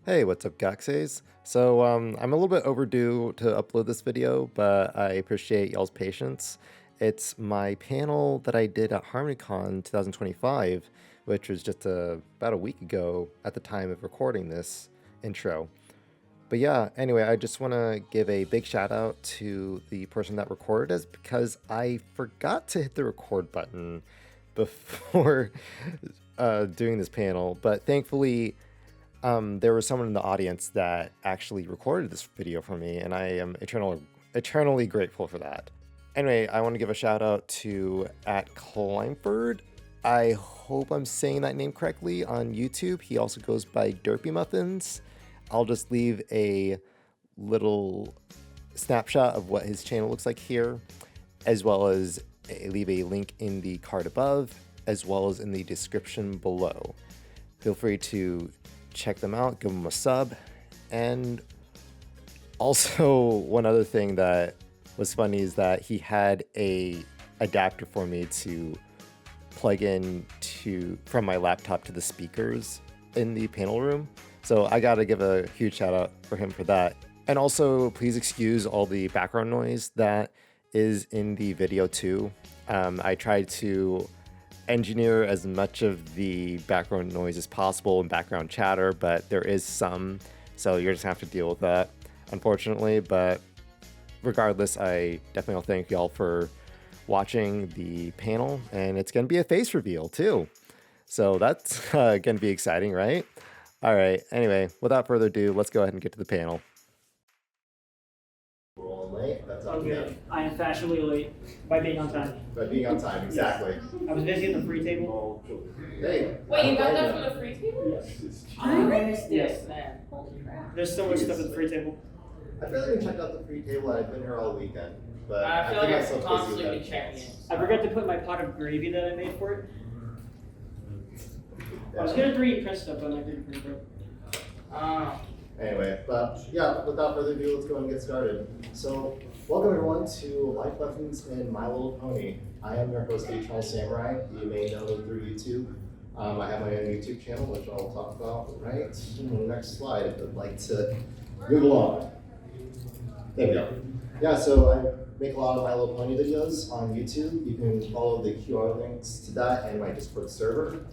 Hey, what's up, Gaxes? I'm a little bit overdue to upload this video, but I appreciate y'all's patience. It's my panel that I did at HarmonyCon 2025, which was just about a week ago at the time of recording this intro. But yeah, anyway, I just want to give a big shout out to the person that recorded us because I forgot to hit the record button before doing this panel, but thankfully there was someone in the audience that actually recorded this video for me, and I am eternally grateful for that. Anyway, I want to give a shout out to @Climbford. I hope I'm saying that name correctly on YouTube. He also goes by Derpy Muffins. I'll just leave a little snapshot of what his channel looks like here, as well as leave a link in the card above, as well as in the description below. Feel free to check them out, give them a sub. And also, one other thing that was funny is that he had a adapter for me to plug in from my laptop to the speakers in the panel room. So I gotta give a huge shout out for him for that. And also, please excuse all the background noise that is in the video too. I tried to engineer as much of the background noise as possible and background chatter, but there is some, so you're just gonna have to deal with that, unfortunately. But regardless, I definitely want to thank y'all for watching the panel, and it's gonna be a face reveal too, so that's gonna be exciting, right? All right, anyway, without further ado, let's go ahead and get to the panel. We're all late. That's okay. I am fashionably late by being on time. By being on time, exactly. I was busy at the free table. Hey. Wait, you got that from the free table? Yes. I missed Yes. this, man. Holy crap. There's so much stuff at the free table. I feel like I checked out the free table. I've been here all weekend, but I feel like think I myself busy constantly without be a checking chance. it. I forgot to put my pot of gravy that I made for it. Yeah. I was gonna 3D print stuff, but I didn't print it. Anyway, but yeah, without further ado, let's go and get started. So, welcome everyone to Life Lessons in My Little Pony. I am your host, TheEternalSamurai. You may know me through YouTube. I have my own YouTube channel, which I'll talk about right in the next slide if I'd like to move along. There we go. Yeah, so I make a lot of My Little Pony videos on YouTube. You can follow the QR links to that and my Discord server.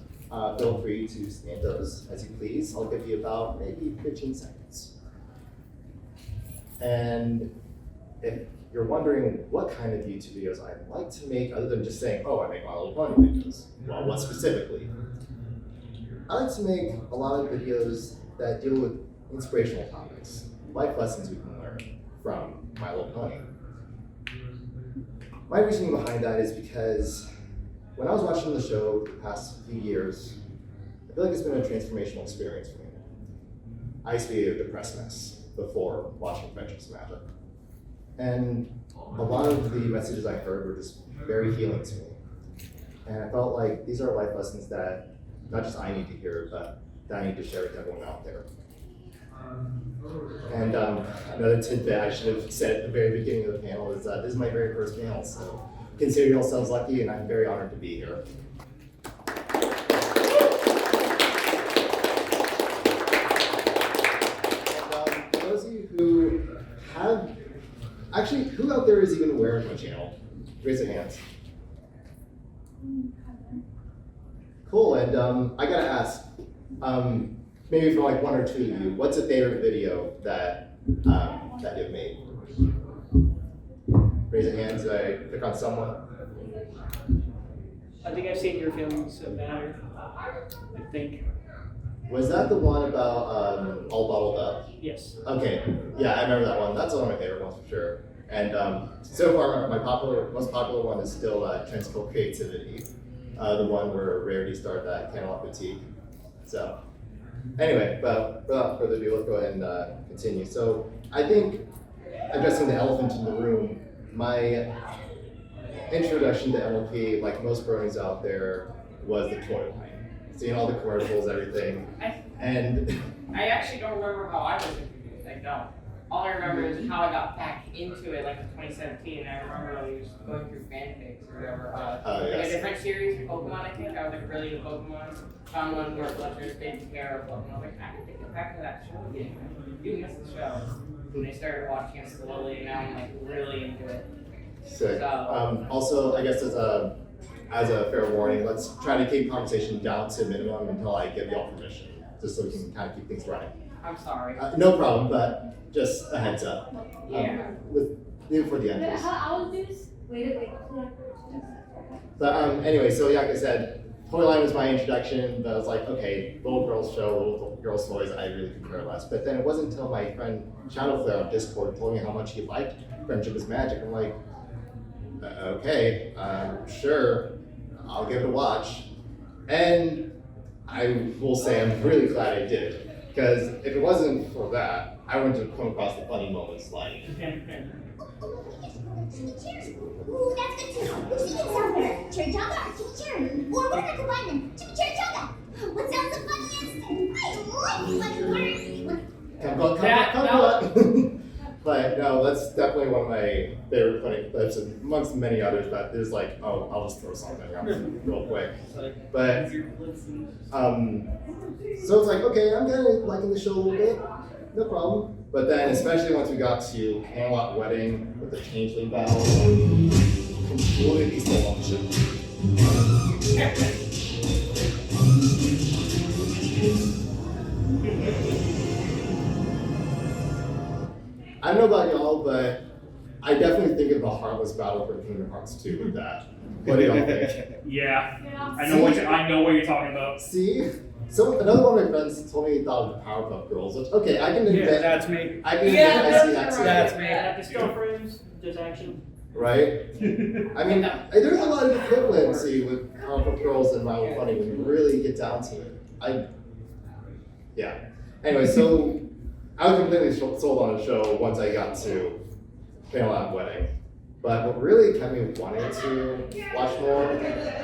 Feel free to scan those as you please. I'll give you about maybe 15 seconds. And if you're wondering what kind of YouTube videos I'd like to make, other than just saying, oh, I make My Little Pony videos, well, what specifically? I like to make a lot of videos that deal with inspirational topics, life lessons we can learn from My Little Pony. My reasoning behind that is because when I was watching the show the past few years, I feel like it's been a transformational experience for me. I used to be a depressed mess before watching Friendships Magic. And a lot of the messages I heard were just very healing to me. And I felt like these are life lessons that not just I need to hear, but that I need to share with everyone out there. And another tidbit I should have said at the very beginning of the panel is this is my very first panel, so consider yourselves lucky, and I'm very honored to be here. And, for those of you who have, actually, who out there is even aware of my channel? Raise your hands. Cool, and I gotta ask, maybe for like one or two of you, what's a favorite video that you've made? Raise your hands. Did I pick on someone? I think I've seen Your Feelings Matter. I think. Was that the one about all bottled up? Yes. Okay, yeah, I remember that one. That's one of my favorite ones for sure. And so far, my most popular one is still Transport Creativity, the one where Rarity started that Camelot Boutique. So, anyway, but without further ado, let's go ahead and continue. So, I think addressing the elephant in the room, my introduction to MLP, like most bronies out there, was the toy line. Seeing all the commercials, everything, and I actually don't remember how I was introduced. I don't. All I remember is how I got back into it, like in 2017. And I remember I was going through fanfics or whatever. Like a different series of Pokemon, I think. I was like really into Pokemon. found one where Fletcher's taking care of them. And I was like, I can take it back to that show again. You missed the show. And they started watching it slowly, and now I'm like really into it. Sick. So, Also, I guess as a fair warning, let's try to keep conversation down to a minimum until I give y'all permission, just so we can kind of keep things running. I'm sorry. No problem, but just a heads up. Yeah. Leave it for the end. Wait, please. how old is this? Wait. But anyway, so like I said, Toy Line was my introduction, but I was like, okay, little girls show, little girls toys, I really could care less. But then it wasn't until my friend Shoutout on Discord told me how much he liked Friendship is Magic. I'm like, okay, sure, I'll give it a watch. And I will say I'm really glad I did, because if it wasn't for that, I wouldn't have come across the funny moments like. Ooh, that's good too. Which do you think sounds better? Cherry Chugga or Chimmy Cherry? Or what if I combine them? Chimmy Cherry Chugga! What sounds the funniest? I like funny words. Come. But no, that's definitely one of my favorite funny clips, and amongst many others. But there's like, oh, I'll just throw something out real quick. But so it's like, okay, I'm kind of liking the show a little bit, no problem. But then, especially once we got to Camelot Wedding with the Changeling battle, completely stole on the I don't know about y'all, but I definitely think of the Heartless battle for Kingdom Hearts 2 with that. What do y'all think? Yeah. I know what you're talking about. See? So another one of my friends told me he thought of Powerpuff Girls, which, okay, I can admit. Yeah, that's me. I can admit I see that too. That's me. The still frames, just action. Right? I mean, there's a lot of equivalency with Powerpuff Girls and My Little Pony when you really get down to it. Yeah. Anyway, so I was completely sold on the show once I got to Camelot Wedding. But what really kept me wanting to watch more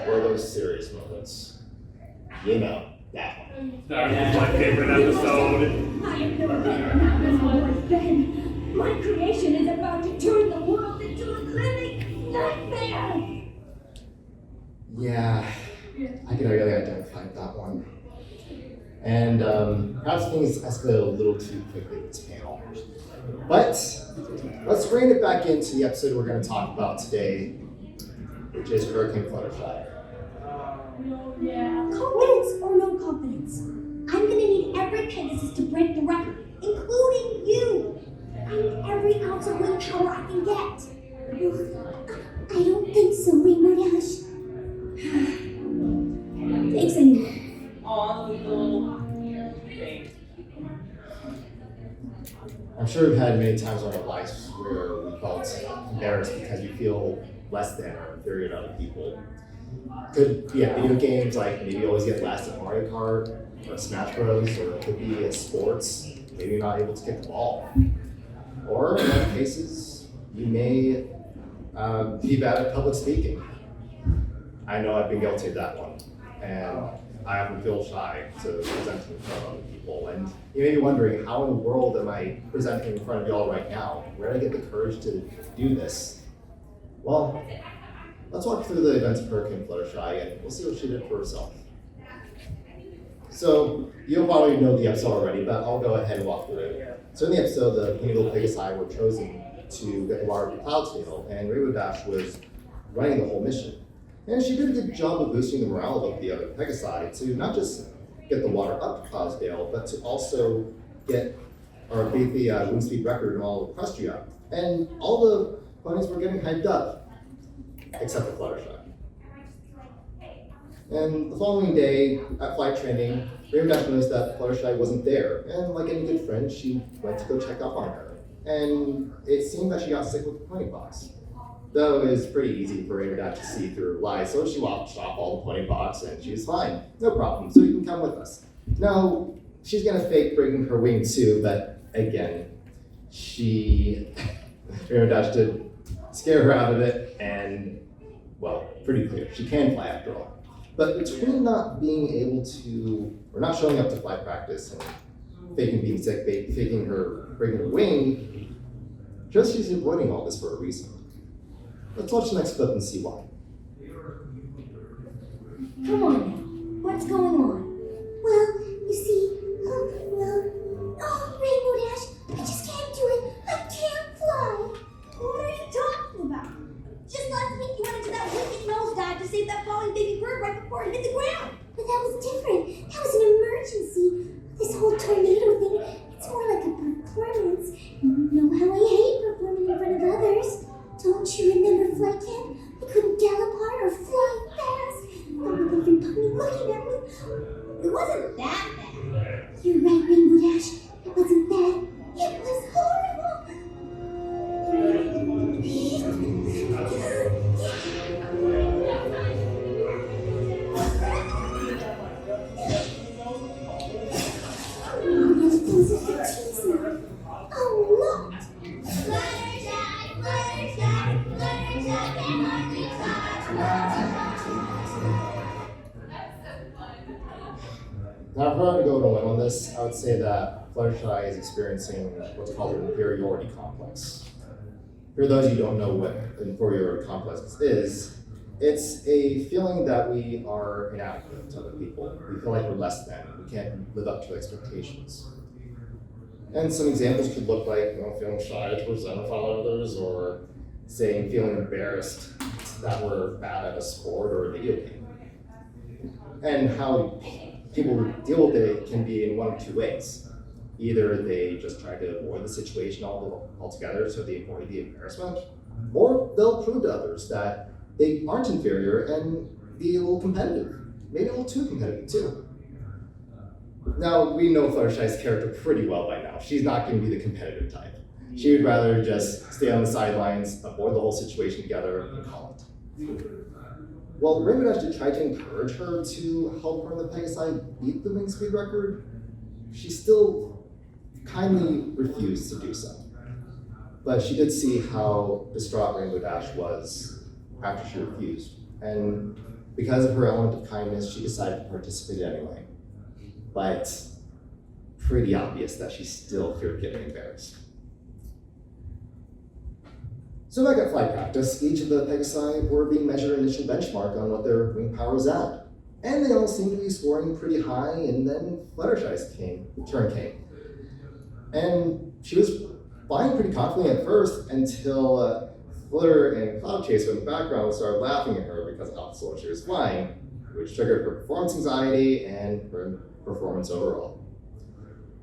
were those serious moments. You know, that one. That was my favorite episode. I have never been in that before, Ben. My creation is about to turn the world into a clinic nightmare. Yeah, I can really identify with that one. And perhaps things escalated a little too quickly with this panel. But let's bring it back into the episode we're going to talk about today, which is Hurricane Fluttershy. Confidence or no confidence? I'm gonna need every Pegasus to break the record, including you. I need every ounce of wind power I can get. I don't think so, Rainbow Dash. Thanks anyway. All the little things. I'm sure we've had many times in our lives where we felt embarrassed because we feel less than or inferior to other people. Could be at video games, like maybe you always get last at Mario Kart or Smash Bros, or it could be at sports, maybe you're not able to kick the ball. Or in other cases, you may be bad at public speaking. I know I've been guilty of that one, and I often feel shy to present in front of other people. And you may be wondering, how in the world am I presenting in front of y'all right now? Where did I get the courage to do this? Well, let's walk through the events of Hurricane Fluttershy, and we'll see what she did for herself. So, you'll probably know the episode already, but I'll go ahead and walk through it. So in the episode, the Penny Little Pegasi were chosen to get the water to Cloudtail, and Rainbow Dash was running the whole mission. And she did a good job of boosting the morale of the other Pegasi to not just get the water up to Cloudtail, but to also get or beat the wind speed record in all of Equestria. And all the ponies were getting hyped up, except for Fluttershy. And the following day, at flight training, Rainbow Dash noticed that Fluttershy wasn't there, and like any good friend, she went to go check up on her. And it seemed that she got sick with the pony pox. Though it was pretty easy for Rainbow Dash to see through lies, so she walked off all the pony pox, and she was fine. No problem, so you can come with us. Now, she's gonna fake breaking her wing too, but again, Rainbow Dash did scare her out of it, and, well, pretty clear, she can fly after all. But between not being able to, or not showing up to flight practice and faking being sick, faking her breaking her wing, just she's avoiding all this for a reason. Let's watch the next clip and see why. Come on now, what's going on? Well, you see, Rainbow Dash, I just can't do it. I can't fly. What are you talking about? Just last week you went into that wicked nosedive to save that falling baby bird right before it hit the ground. But that was different. That was an emergency. This whole tornado thing, it's more like a performance. You know how I hate performing in front of others. Don't you remember Flight Camp? I couldn't gallop hard or fly fast. Every pony looking at me. It wasn't that bad. You're right, Rainbow Dash. It wasn't bad. It was horrible. Things are fatiguing. Oh, look! Fluttershy, Fluttershy, Fluttershy, and Now, if I were to go to win on this, I would say that Fluttershy is experiencing what's called an inferiority complex. For those who don't know what an inferiority complex is, it's a feeling that we are inadequate to other people. We feel like we're less than. We can't live up to expectations. And some examples could look like, feeling shy to present in front of others, or saying feeling embarrassed that we're bad at a sport or a video game. And how people deal with it can be in one of two ways. Either they just try to avoid the situation altogether, so they avoid the embarrassment, or they'll prove to others that they aren't inferior and be a little competitive, maybe a little too competitive too. Now, we know Fluttershy's character pretty well by now. She's not going to be the competitive type. She would rather just stay on the sidelines, avoid the whole situation together, and call it. Well, Rainbow Dash did try to encourage her to help her in the Pegasi beat the wing speed record. She still kindly refused to do so. But she did see how distraught Rainbow Dash was after she refused. And because of her element of kindness, she decided to participate anyway. But pretty obvious that she still feared getting embarrassed. So back at flight practice, each of the Pegasi were being measured an initial benchmark on what their wing power was at. And they all seemed to be scoring pretty high, and then Fluttershy's turn came. And she was flying pretty confidently at first until Flitter and Cloud Chaser in the background started laughing at her because of how slow she was flying, which triggered her performance anxiety and her performance overall.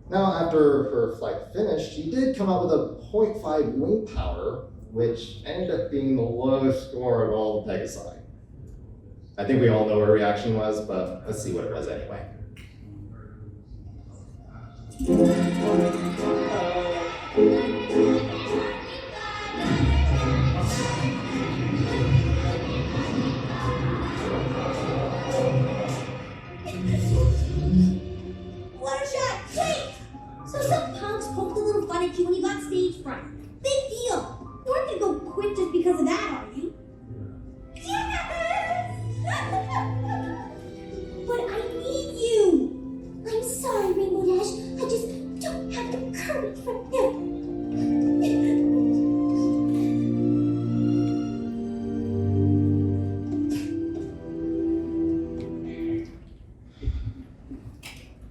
Now, after her flight finished, she did come out with a 0.5 wing power, which ended up being the lowest score of all the Pegasi. I think we all know what her reaction was, but let's see what it was anyway. Fluttershy, wait! So some punks poked a little fun at you when you got stage fright. Big deal. You aren't gonna go quit just because of that, are you? Yes! But I need you. I'm sorry, Rainbow Dash. I just don't have the courage for now.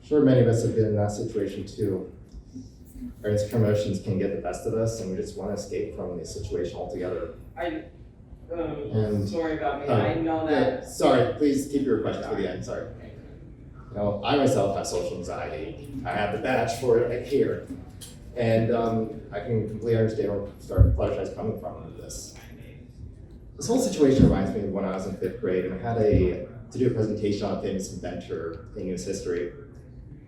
Sure, many of us have been in that situation too. Our insecure emotions can get the best of us, and we just want to escape from the situation altogether. Sorry about me. I know that. Yeah, sorry, please keep your questions for the end. Sorry. I myself have social anxiety. I have the badge for it right here, and I can completely understand where Fluttershy's coming from with this. This whole situation reminds me of when I was in 5th grade, and I had to do a presentation on a famous inventor in U.S. history.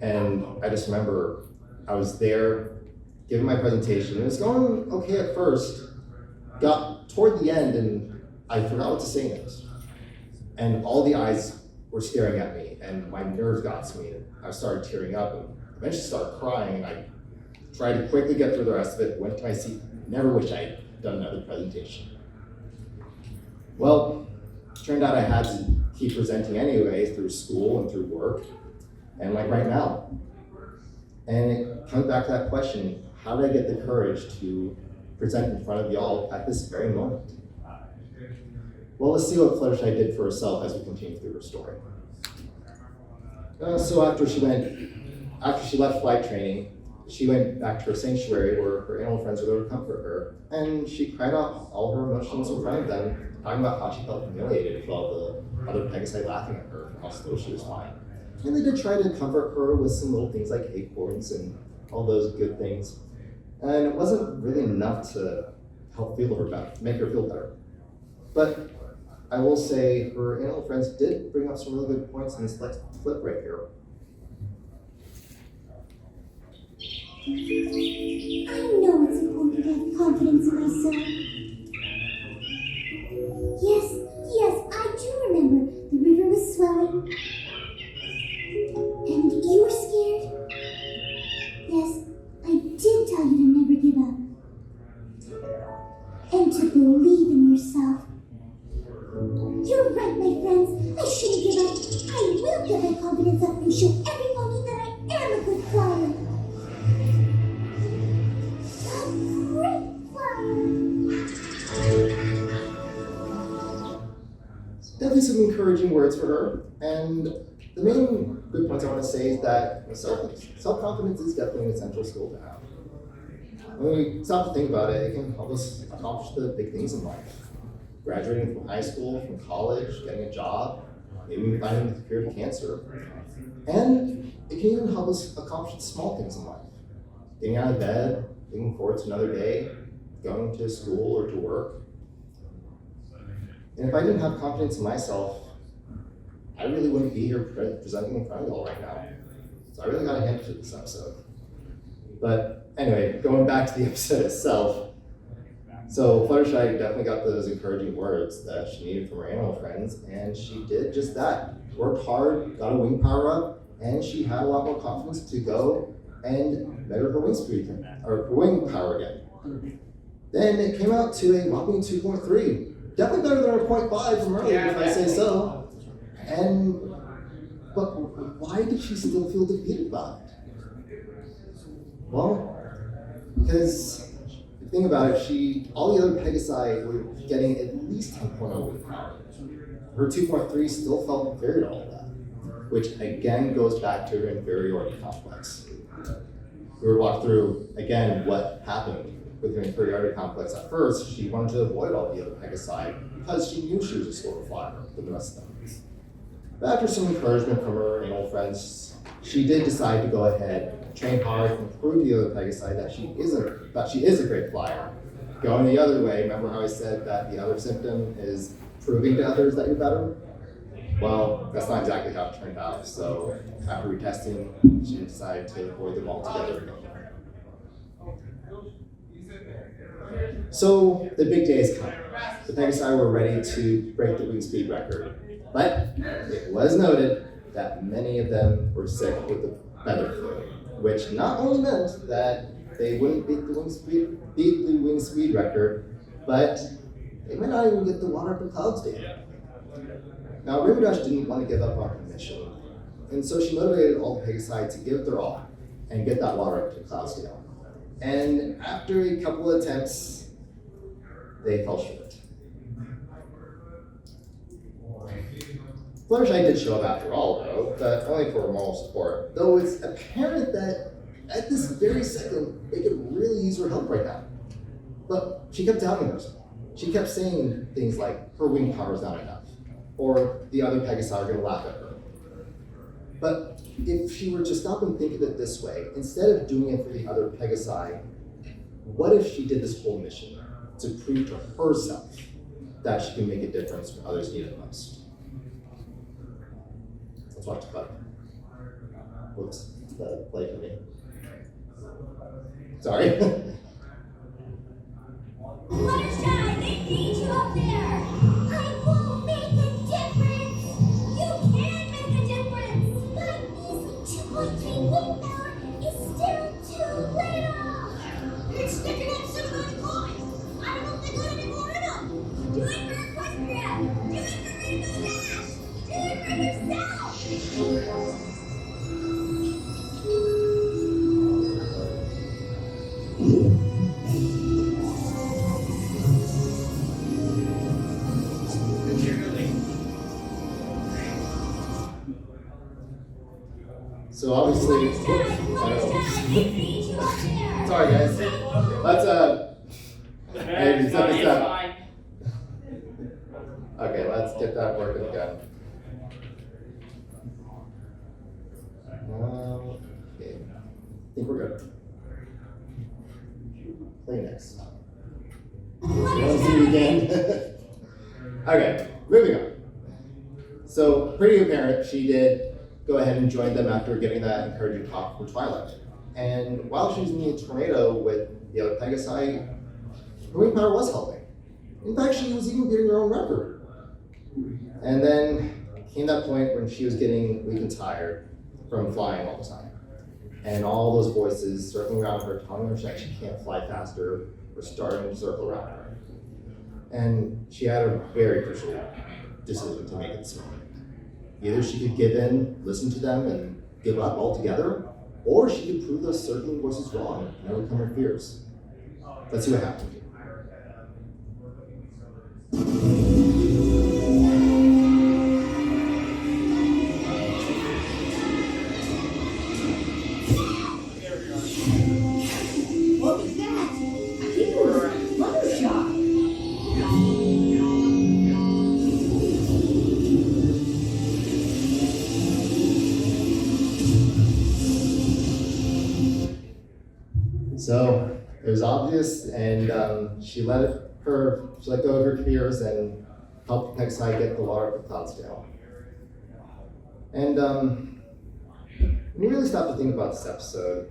And I just remember I was there giving my presentation. It was going okay at first, got toward the end, and I forgot what to say next. And all the eyes were staring at me, and my nerves got to me. And I started tearing up, and eventually started crying. And I tried to quickly get through the rest of it, went to my seat, never wish I had done another presentation. Well, it turned out I had to keep presenting anyway through school and through work. And like right now. And it comes back to that question, how did I get the courage to present in front of y'all at this very moment? Well, let's see what Fluttershy did for herself as we continue through her story. So after she left flight training, she went back to her sanctuary where her animal friends were there to comfort her, and she cried out all her emotions in front of them, talking about how she felt humiliated with all the other Pegasi laughing at her and how slow she was flying. And they did try to comfort her with some little things like acorns and all those good things, and it wasn't really enough to help feel her better, make her feel better. But I will say her animal friends did bring up some really good points in this clip right here. I know it's important to have confidence in myself. Yes, I do remember. The river was swelling. And you were scared. Yes, I did tell you to never give up. And to believe in yourself. You're right, my friends. I shouldn't give up. I will get my confidence up and show every pony that I am a good flyer. Definitely some encouraging words for her, and the main good points I want to say is that self-confidence is definitely an essential skill to have. When we stop to think about it, it can help us accomplish the big things in life. Graduating from high school, from college, getting a job, maybe even finding the cure to cancer. And it can even help us accomplish the small things in life. Getting out of bed, looking forward to another day, going to school or to work. And if I didn't have confidence in myself, I really wouldn't be here presenting in front of you all right now. So I really got to hand it to this episode. But anyway, going back to the episode itself. So Fluttershy definitely got those encouraging words that she needed from her animal friends, and she did just that. Worked hard, got a wing power up, and she had a lot more confidence to go and measure her wing speed, or her wing power again. Then it came out to a whopping 2.3. Definitely better than our 0.5 from earlier, if I say so. But why did she still feel defeated about it? Well, because the thing about it, all the other Pegasi were getting at least 10.0 wing power. Her 2.3 still felt inferior to all of that, which again goes back to her inferiority complex. We were walked through again what happened with her inferiority complex. At first, she wanted to avoid all the other Pegasi because she knew she was a slower flyer than the rest of them. But after some encouragement from her animal friends, she did decide to go ahead, train hard, and prove to the other Pegasi that she is a great flyer. Going the other way, remember how I said that the other symptom is proving to others that you're better? Well, that's not exactly how it turned out. So after retesting, she decided to avoid them altogether. So the big day is coming. The Pegasi were ready to break the wing speed record. But it was noted that many of them were sick with the feather flu, which not only meant that they wouldn't beat the wing speed record, but they might not even get the water up the clouds data. Now, Riverdash didn't want to give up on her mission, and so she motivated all the Pegasi to give it their all and get that water up to Cloudsdale. And after a couple of attempts, they fell short. Fluttershy did show up after all, though, but only for moral support, though it's apparent that at this very second, they could really use her help right now. But she kept doubting herself. She kept saying things like, her wing power's not enough, or the other Pegasi are going to laugh at her. But if she were to stop and think of it this way, instead of doing it for the other Pegasi, what if she did this whole mission to prove to herself that she can make a difference when others need it most? Let's watch the clip. Whoops, the play for me. Sorry. Fluttershy, they need you up there! I won't make a difference! You can make a difference! But easy 2.3 wing power is still too little! It's sticking up some of those coins! I don't know if they got any more in them! Do it for Equestria! Do it for Rainbow Dash! Do it for yourself! mostly. Sorry guys. Let's hey, set this up. Okay, let's get that working again. Okay. I think we're good. Play next. You want to see it again? Okay, moving on. So, pretty apparent, she did go ahead and join them after getting that encouraging talk from Twilight. And while she was in the tornado with the other Pegasi, her wing power was helping. In fact, she was even getting her own record. And then came that point when she was getting weak and tired from flying all the time. And all those voices circling around her, telling her that she can't fly faster, were starting to circle around her. And she had a very crucial decision to make at this moment. Either she could give in, listen to them, and give up altogether, or she could prove those circling voices wrong and overcome her fears. Let's see what happened. What was that? I think it was Fluttershy. So it was obvious, and she let go of her fears and helped Pegasi get the water up the clouds down. And when you really stop to think about this episode,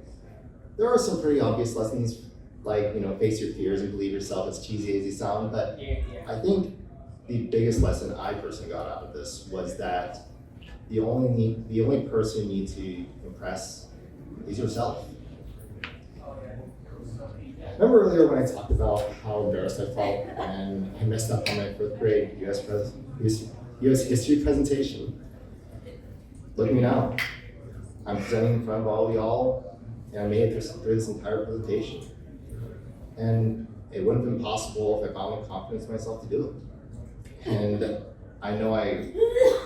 there are some pretty obvious lessons, like, face your fears and believe yourself, as cheesy as they sound, but I think the biggest lesson I personally got out of this was that the only person you need to impress is yourself. Remember earlier when I talked about how embarrassed I felt when I messed up on my 4th grade US history presentation? Look at me now. I'm presenting in front of all of y'all, and I made it through this entire presentation. And it wouldn't have been possible if I found the confidence in myself to do it. And I know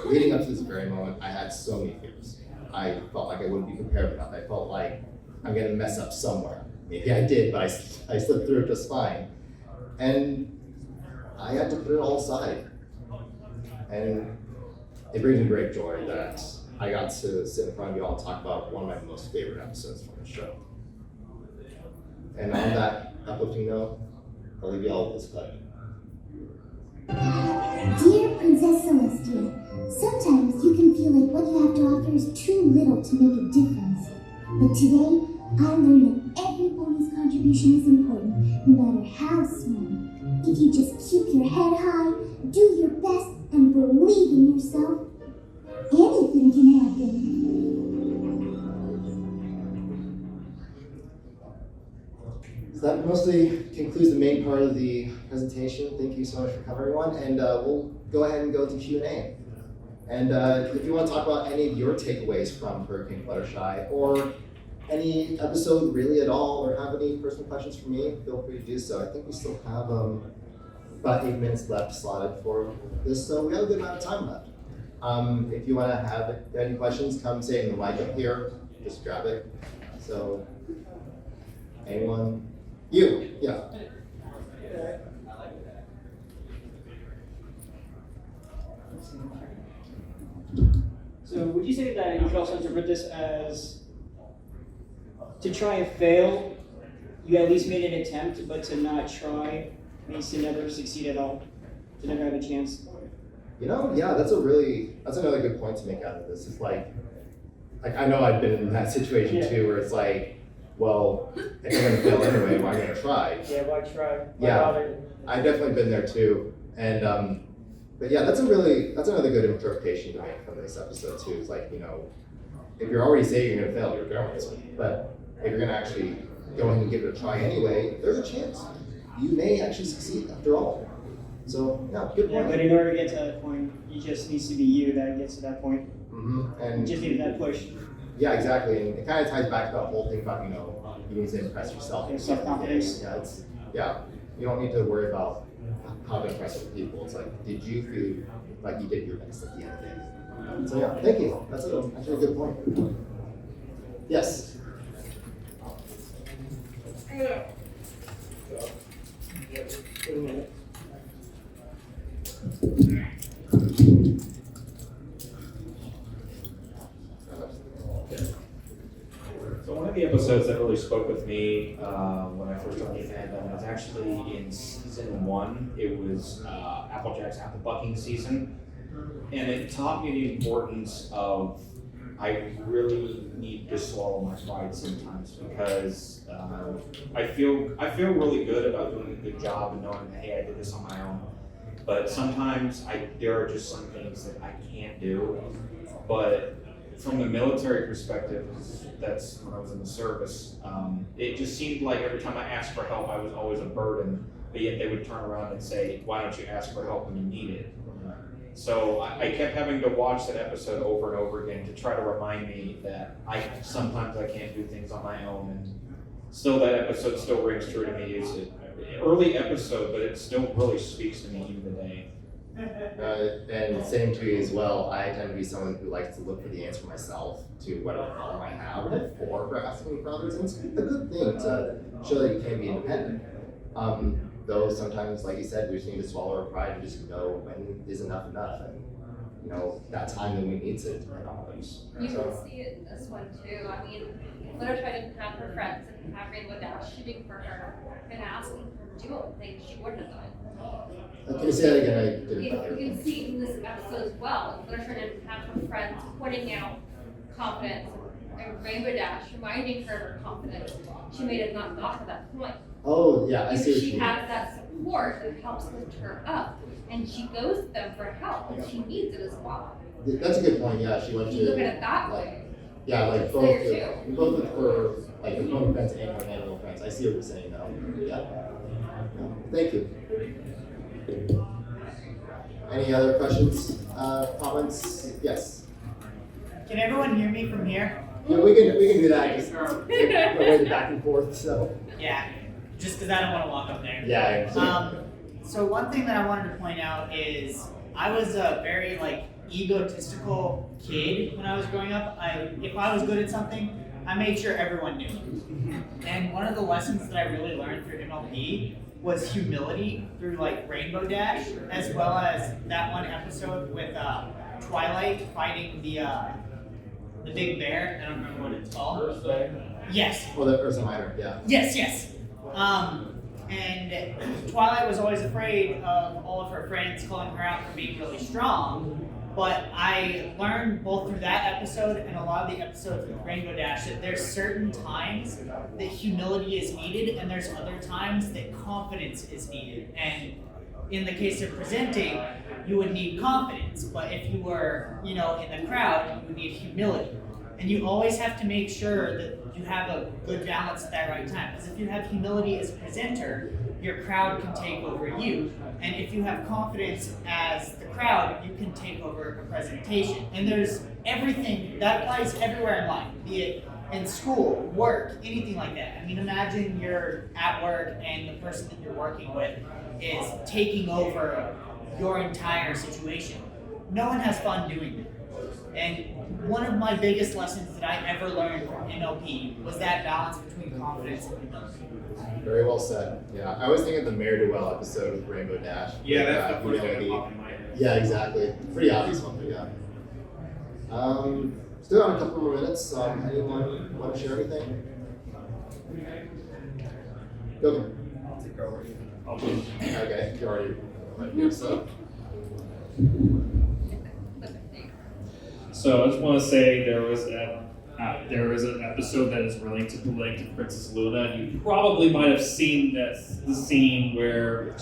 leading up to this very moment, I had so many fears. I felt like I wouldn't be prepared enough. I felt like I'm gonna mess up somewhere. Maybe I did, but I slipped through it just fine. And I had to put it all aside. And it brings me great joy that I got to sit in front of you all and talk about one of my most favorite episodes from the show. And on that uplifting note, I'll leave you all with this clip. Dear Princess Celestia, sometimes you can feel like what you have to offer is too little to make a difference. But today, I learned that every pony's contribution is important, no matter how small. If you just keep your head high, do your best, and believe in yourself, anything can happen. So that mostly concludes the main part of the presentation. Thank you so much for coming, everyone, and we'll go ahead and go to Q&A. And if you want to talk about any of your takeaways from Hurricane Fluttershy, or any episode really at all, or have any personal questions for me, feel free to do so. I think we still have about 8 minutes left slotted for this, so we have a good amount of time left. If you want to have any questions, come say in the mic up here, just grab it. So, anyone? You, yeah. So would you say that you could also interpret this as to try and fail, you at least made an attempt, but to not try means to never succeed at all, to never have a chance? Yeah, that's another good point to make out of this. It's like I know I've been in that situation too, where it's like, well, if I'm gonna fail anyway, why am I gonna try? Yeah, why try? Why Yeah, bother? I've definitely been there too, and but yeah, that's another good interpretation to make from this episode too. It's like, if you're already saying you're gonna fail, you're going to, but if you're gonna actually go ahead and give it a try anyway, there's a chance you may actually succeed after all. So yeah, good point. Yeah, but in order to get to that point, it just needs to be you that gets to that point. Mm-hmm. And You just need that push. yeah, exactly, and it kind of ties back to that whole thing about you need to impress yourself. Yeah, self-confidence. Yeah, you don't need to worry about how to impress other people. It's like, did you feel like you did your best at the end of the day? So yeah, thank you. That's actually a good point. Yes. So one of the episodes that really spoke with me when I first joined the fandom was actually in season 1. It was Applejack's apple bucking season, and it taught me the importance of I really need to swallow my pride sometimes because I feel really good about doing a good job and knowing that hey I did this on my own, but sometimes there are just some things that I can't do, but from the military perspective, that's when I was in the service, it just seemed like every time I asked for help, I was always a burden, but yet they would turn around and say, why don't you ask for help when you need it? So I kept having to watch that episode over and over again to try to remind me that sometimes I can't do things on my own, and still that episode still rings true to me. It's an early episode, but it still really speaks to me even today. And same to you as well. I tend to be someone who likes to look for the answer myself to whatever problem I have. I have 4 for asking for others, and it's a good thing to show that you can be independent. Though sometimes, like you said, we just need to swallow our pride and just know when is enough, and you know that time that we need to depend on others. You can see it in this one too. I mean, Fluttershy didn't have her friends and have Rainbow Dash shooting for her and asking her to do things she wouldn't have done. Can you say that again? I didn't You quite hear. can see it in this episode as well. Fluttershy didn't have her friends pointing out confidence and Rainbow Dash reminding her of her confidence. She made it not got to that point. Oh yeah, I see what you She mean. has that support that helps lift her up, and she goes to them for help, and she needs it as well. That's a good point. Yeah, she went to. You look at it that way. Yeah, like It's both. there too. We both look for like opponent friends and animal friends. I see what you're saying now. Yeah. Thank you. Any other questions, comments? Yes. Can everyone hear me from here? Yeah, we can do that. Just go back and forth. So. Yeah, just because I don't want to walk up there. Yeah. So one thing that I wanted to point out is I was a very egotistical kid when I was growing up. If I was good at something, I made sure everyone knew. And one of the lessons that I really learned through MLP was humility through Rainbow Dash, as well as that one episode with Twilight fighting the big bear. I don't remember what it's called. Yes. Well, the Ursa Minor, yeah. Yes. And Twilight was always afraid of all of her friends calling her out for being really strong. But I learned both through that episode and a lot of the episodes with Rainbow Dash that there's certain times that humility is needed and there's other times that confidence is needed. And in the case of presenting, you would need confidence. But if you were, in the crowd, you would need humility. And you always have to make sure that you have a good balance at that right time. Because if you have humility as a presenter, your crowd can take over you. And if you have confidence as the crowd, you can take over a presentation. And there's everything, that applies everywhere in life, be it in school, work, anything like that. I mean, imagine you're at work and the person that you're working with is taking over your entire situation. No one has fun doing that. And one of my biggest lessons that I ever learned from MLP was that balance between confidence and humility. Very well said. Yeah, I was thinking of the Mare Duell episode with Rainbow Dash. Yeah, that's the first humility. thing that popped in my head. Yeah, exactly. Pretty obvious one, but yeah. Still on a couple more minutes. Anyone want to share anything? Go. Okay, you already right here, so. So I just want to say there was an episode that is related to Princess Luna. You probably might have seen the scene where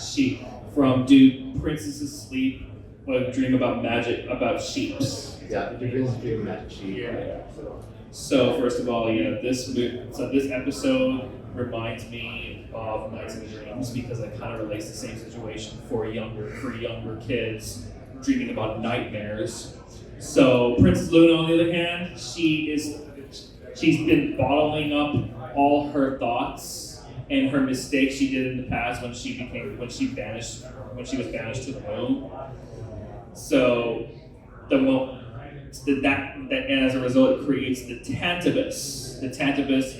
do princesses sleep or dream about magic, about sheeps? Yeah, the Prince's Dream Magic Sheep. Yeah. So first of all, this episode reminds me of Nights and Dreams because it kind of relates to the same situation for younger kids dreaming about nightmares. So Princess Luna, on the other hand, she's been bottling up all her thoughts and her mistakes she did in the past when she was banished to the moon. So and as a result, it creates the Tantabus. The Tantabus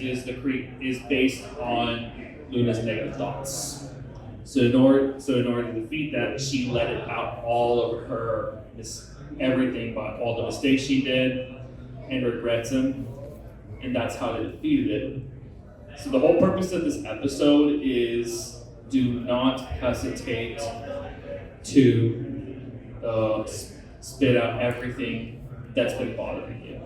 is based on Luna's negative thoughts. So in order to defeat that, she let it out all of her everything about all the mistakes she did and regrets them, and that's how they defeated it. So the whole purpose of this episode is do not hesitate to spit out everything that's been bothering you.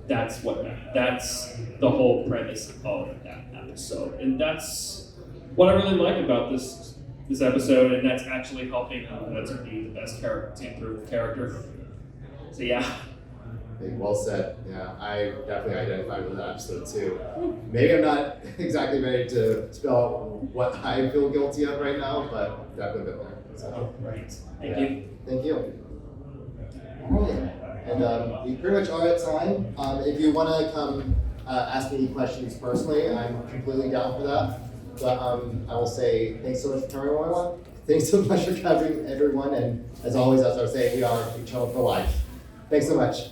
That's the whole premise of that episode, and that's what I really like about this episode, and that's actually helping Luna to be the best character, to improve the character. So yeah. Well said. Yeah, I definitely identified with that episode too. Maybe I'm not exactly ready to spell what I feel guilty of right now, but definitely a bit more. So, Right. Thank you. Thank you. All right. And we pretty much are at time. If you want to come ask me questions personally, I'm completely down for that. But I will say thanks so much for coming, everyone. Thanks so much for covering everyone. And as always, as I was saying, we are Eternal for life. Thanks so much.